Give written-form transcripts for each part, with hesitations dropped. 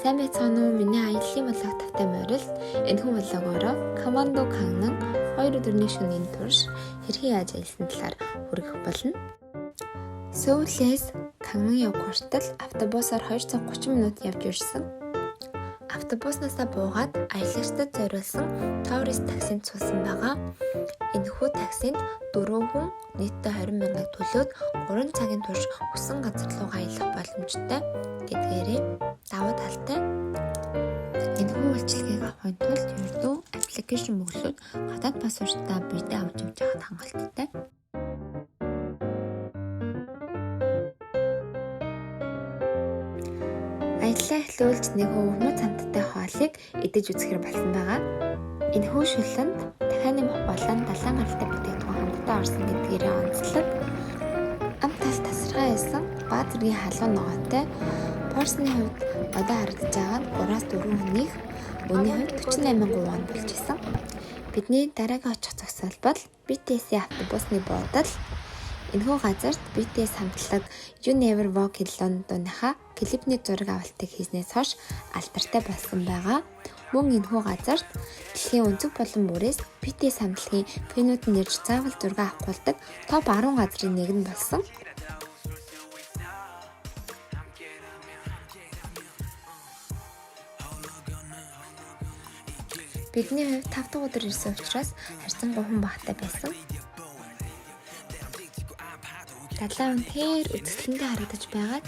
Сайн байцгаана уу? Миний аяллаа блог тавтай морил. Энэхүү блогоороо Командо Каннан 2 өдрийн шөнийн турш хэрхэн яаж аялсан талаар хүргэх болно. Сөүлээс Каннан явах хүртэл автобусаар 2 цаг 30 минут явж ирсэн. Автобуснасаа буугаад аялагчдад зориулсан Таурис таксинд суусан байгаа. Энэхүү таксинд 4 хүн нийтдээ 20,000-ыг төлөөд 3 цагийн турш хүссэн газар руу аялах боломжтой гэдгээрээ давуу талтай. Энэхүү үйлчилгээг авахын тулд ердөө аппликейшн мөглөөд гадаад паспортаа биедээ авч явж байгаад хангалттай. Аяллаа эхлүүлж нэг өвмөц хамттай хоолыг идэж үзэхэр болсон байгаа. Энэхүү шүлэнд дахианы мох болон далайн гаралтай бүтээгдэхүүн хамтдаа орсон гэдгээрээ онцлог. Ам тал тасархай байсан ба зэргийн халуун ногоотой порсны хувьд одоо харагдаж байгаа нь 3-4 хүнийх өнөө хувьд 48,000 вон болж исэн. Бидний дараагийн очих зогсоол бол BTS-ийн автобусны буудал. Энэхүү газарт BTS хамтлаг You Never Walk Alone дууныхаа клипний зураг авалтыг хийснээс хойш алдартай болсон байгаа. Мөн энэхүү газарт дэлхийн өнцөг болон бүрээс BTS хамтлагийн фэнүүд нь ирж заавал зураг авах болдог топ 10 газрын нэг нь болсон. Бидний хувьд 5 дахь өдөр ирсэн учраас харьцангуй хүн багтаа байсан. Далайн үнэхээр үзэсгэлэнтэй харагдаж байгаа.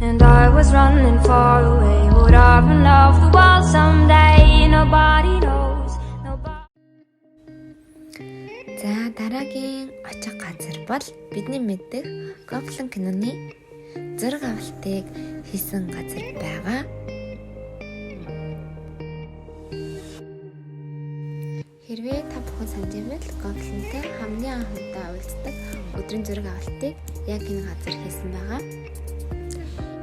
And I was running far away. Would I run off the wall someday? Nobody knows. За дараагийн очих газар бол бидний мэддэг Гоблин киноны зураг авалтыг хийсэн газар байгаа. Хэрвээ та бүхэн санаж байвал Гоблинтэй хамгийн анхудаа уулздаг өдрийн зураг авалтыг яг энэ газар хийсэн байгаа.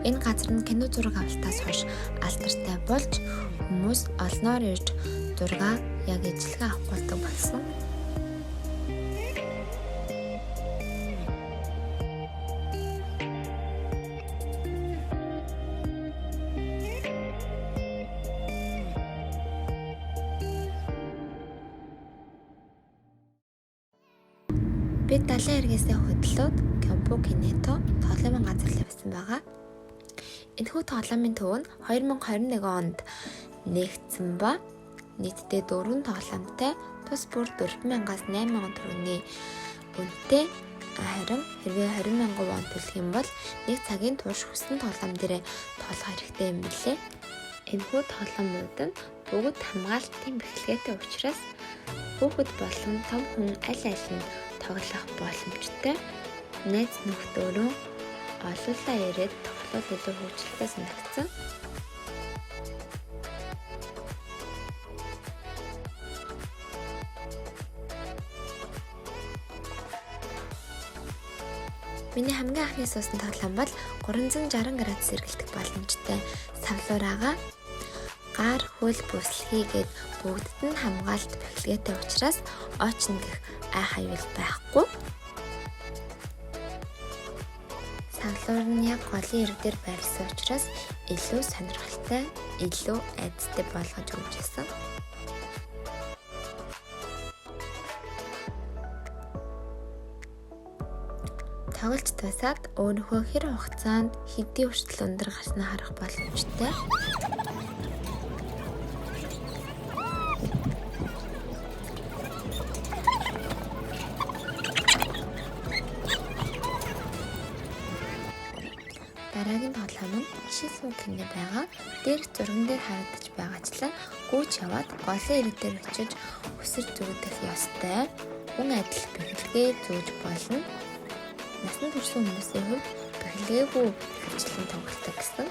Энэ газар нь кино зураг авалтаас хойш алдартай болж хүмүүс олноор ирж зураг яг ижлэгээ авах болдог болсон. Бид далайн эргээсээ хөдлөөд Кёмпу Кинето тоглоомын газар лавсан байгаа. Энэхүү тоглоомын төв нь 2021 онд нэгдсэн ба нийтдээ 4 тоглоомтой тус бүр 4,000-аас 8,000 төгрөгийн үнэтэй. Харин хэрвээ 20,000 вон төлөх юм бол нэг цагийн турш хүссэн тоглоом дээрээ тоглох хэрэгтэй юм билээ. Энэхүү тоглоомнууд нь бүгд хамгаалтын бэлтгээтэй учраас хүүхэд болон том хүн аль аль нь тоглох боломжтой. Найз нөхдөөрөө олуулаа ирээд тоглол илүү хөгжилтэй санагдсан. Миний хамгийн анхны суусан тоглоом бол 360 градус эргэлдэх боломжтой савлуураага. Гар хөл бүслэхийгээд бүгдд нь хамгаалт бэлтгээтэй учраас оочно гэх ай хавьяал байхгүй. Савлуур нь яг голын ирэг дээр байрласан учраас илүү сонирхолтой, илүү айдастай болгож өгч байсан. Тоглож тусаад өөрийнхөө хэр хугацаанд хэдий хүртэл өндөр гарснаа харах боломжтой. Дараагийн тоглоом нь Шисүү кино байгаа. Дээрх зурган дээр харагдаж байгаачлан гүйж яваад голын ирэг дээр очиж өсөж зүгдэх ёстой. Хүн адил бэлгээ зөөж болно. Насанд хүрсэн хүмүүсийн хувьд бэлгээгүй хвчлэн тоглолдог гэсэн.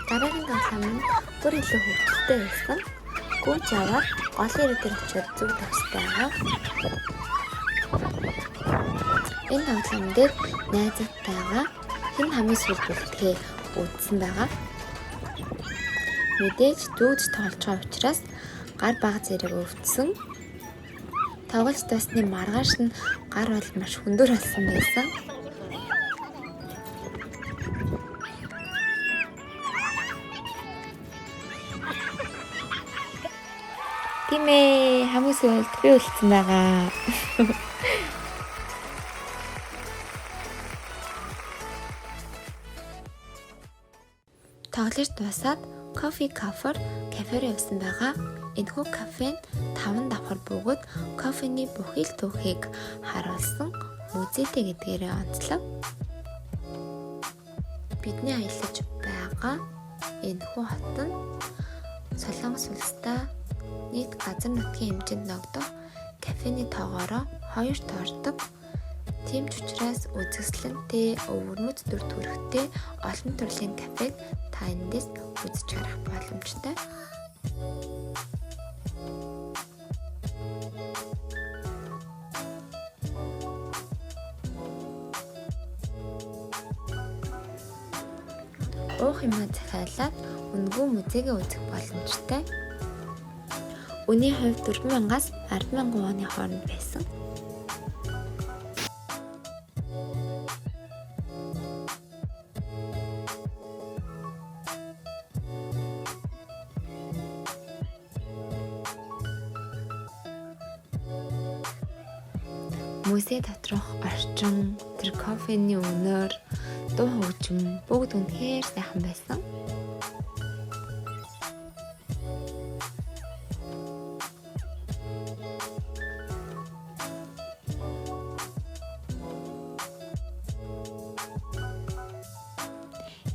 Дараагийн тоглоом нь бүр илүү хөвгөлтэй байсан. Гүйж яваад голын ирэг дээр очиод зүг тавьстай байгаа. Энэ тоглоом дээр найзтайгаа хэн хамгийн сүүлд үлдэхээ үзсэн байгаа. Мэдээж дүүд тоглож байгаа учраас гар бага зэрэг өвдсөн. Тоглож дуусны маргааш нь гар бол маш хөндөр болсон байсан. Тийм ээ, хамгийн сүүлд би үлдсэн байгаа. Тоглож дуусаад кафе руу явсан байгаа. Энэхүү кафе нь 5 давхар бөгөөд кофений бүхий л түүхийг харуулсан музейтэй гэдгээрээ онцлог. Бидний аялаж байгаа энэхүү хот нь Солонгос улстай нийт газар нутгийн хэмжээнд ногдох кафений тоогоороо 2-т ордог. Тийм ч учраас үзэсгэлэнтэй, өвөрмөц дүр төрхтэй олон төрлийн кафег та эндээс үзэж харах боломжтой. Уух юмаа захиалаад үнэгүй музейгээ үзэх боломжтой. Үний хувьд 4,000-аас 10,000 воны хооронд байсан. Музей доторх орчин, тэр кофений өнөр, дуу хөгжим бүгд үнэхээр сайхан байсан.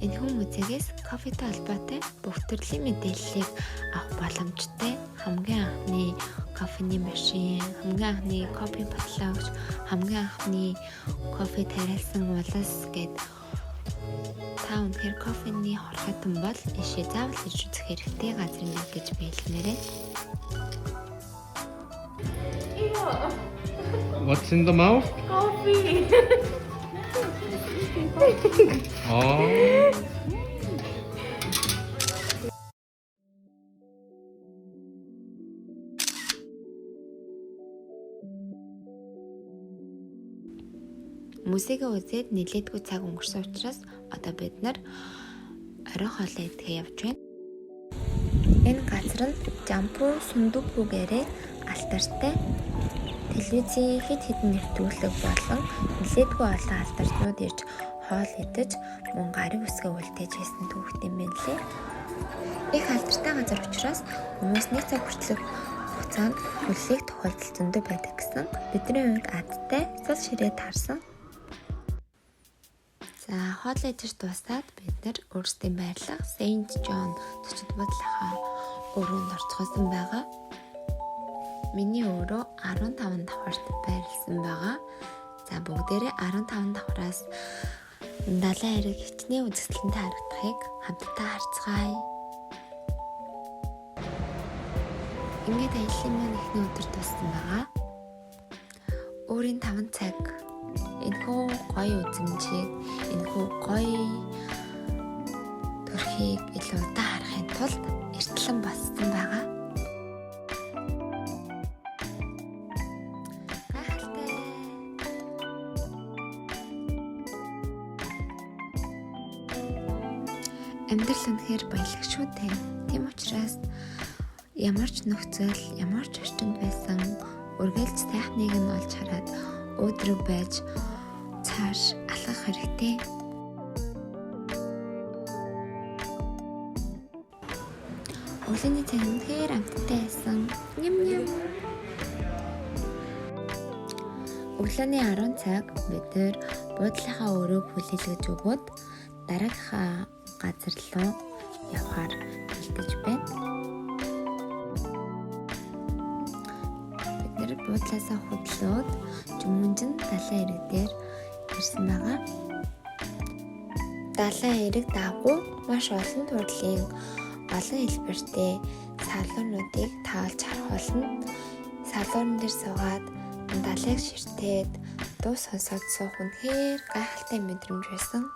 Энэхүү музейгээс кофетэй холбоотой бүх төрлийн мэдээллийг авах боломжтой. Хамгийн анхны кофений машин, хамгийн анхны кофе батлагч, хамгийн анхны кофе тариалсан улс гэд та үнэхээр кофений хорхойтон бол ишээ заавал ирж үзэх хэрэгтэй газар юм гэж биелмээрээ. What's in the mouth? Coffee. Oh. Музейгээ үзээд нэлээдгүй цаг өнгөрсөн учраас одоо бид нар орой хоолоо идэхээ явж байна. Энэ газар нь Жампу Сундукпу гэрээ алтартай. Телевизийн хэд хэдэн нэвтрүүлэг болон нэлээдгүй олон алдарчнууд ирж хоол идэж мөн гарын үсгээ үлдээж байсан түүхт юм байна лээ. Их алдартай газар учраас хүмүүс нэг цаг хүртэлх хугацаанд хүлээх тохиолдол зөндөө байдаг гэсэн бидний хувьд адтай цас ширээ таарсан. За хоолоо идэж дуусаад бид нар өөрсдийн байрлах Saint John төчид бодлохоо өрөөнд орцгоосон байгаа. Миний өрөө 15 давхарт байрласан байгаа. За бүгдээрээ 15 давхраас далайн эрэг хичнээн үзэсгэлэнтэй харагдахыг хамтдаа харцгаая. Ингээд аяллаа маань эхний өдөр дууссан байгаа. Өөрийн 5 цаг энэхүү гоё үзмжийг, энэхүү гоё төрхийг илүү удаа харахын тулд эртлэн болсон байгаа. Амьдрал үнэхээр баялаг шүү дээ. Тийм учраас ямар ч нөхцөл, ямар ч орчинд байсан үргэлж сайхныг нь олж хараад өөдрөг байж цааш алхах хэрэгтэй. Өглөөний цаг үнэхээр амттай байсан. Ням. Өглөөний 10 цаг бид нэр буудлынхаа өрөөг хүлээлгэж өгөөд дараагийнхаа газар руу явахаар бэлдэж байна. Бид нэр буудлаасаа хөдлөөд Жүмүнжин далайн эрэг дээр ирсэн байгаа. Далайн эрэг дагуу маш олон төрлийн олон хэлбэртэй салуунуудыг таалж харах болно. Салуун дээр суугаад далайг ширтээд дуу сонсоод суух үнэхээр гайхалтай мэдрэмж байсан.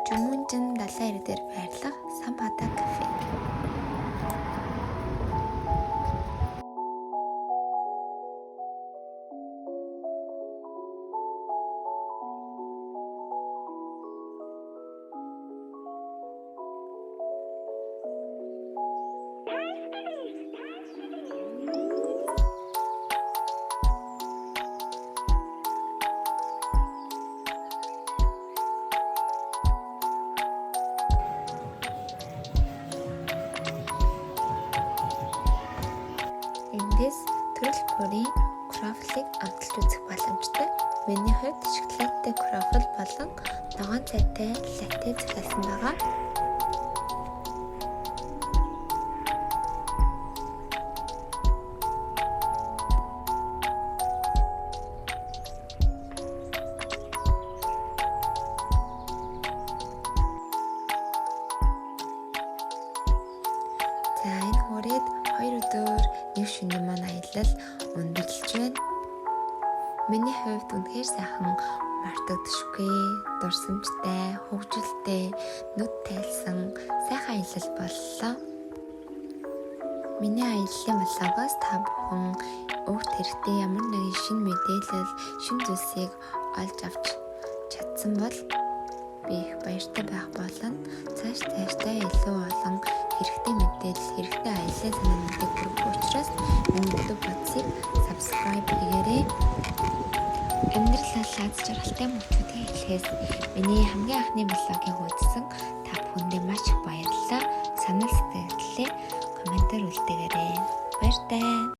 Жумүнжин далайн ир дээр байрлах Самбата кафе. Эндээс төрөл бүрийн крофлыг амталж үзэх боломжтой. Миний хувьд шоколадтай крофл болон ногоон цайтай латте захиалсан байгаа. За энэ хүрээд 2 өдөр нэг шөнийн маань аялал өндөрлөж байна. Миний хувьд үнэхээр сайхан мартагдашгүй, дурсамжтай, хөгжилтэй, нүд тайлсан сайхан аялал боллоо. Миний аяллаа влогоос та бүхэн өөрт хэрэгтэй ямар нэгэн шинэ мэдээлэл, шинэ зүйлсийг олж авч чадсан бол би их баяртай байх болно. Цаашдаа илүү олон хэрэгтэй мэдээлэл, хэрэгтэй аялал санаануудыг хүргэх учраас миний YouTube хуудсыг subscribe хийгээрэй. Амьдралаа лаз жаргалтай мөчүүдийн хэлхээс миний хамгийн анхны блогийг үзсэн та бүхэндээ маш их баярлалаа. Санал сэтгэлдээ комментээр үлдээгээрэй. Баяртай.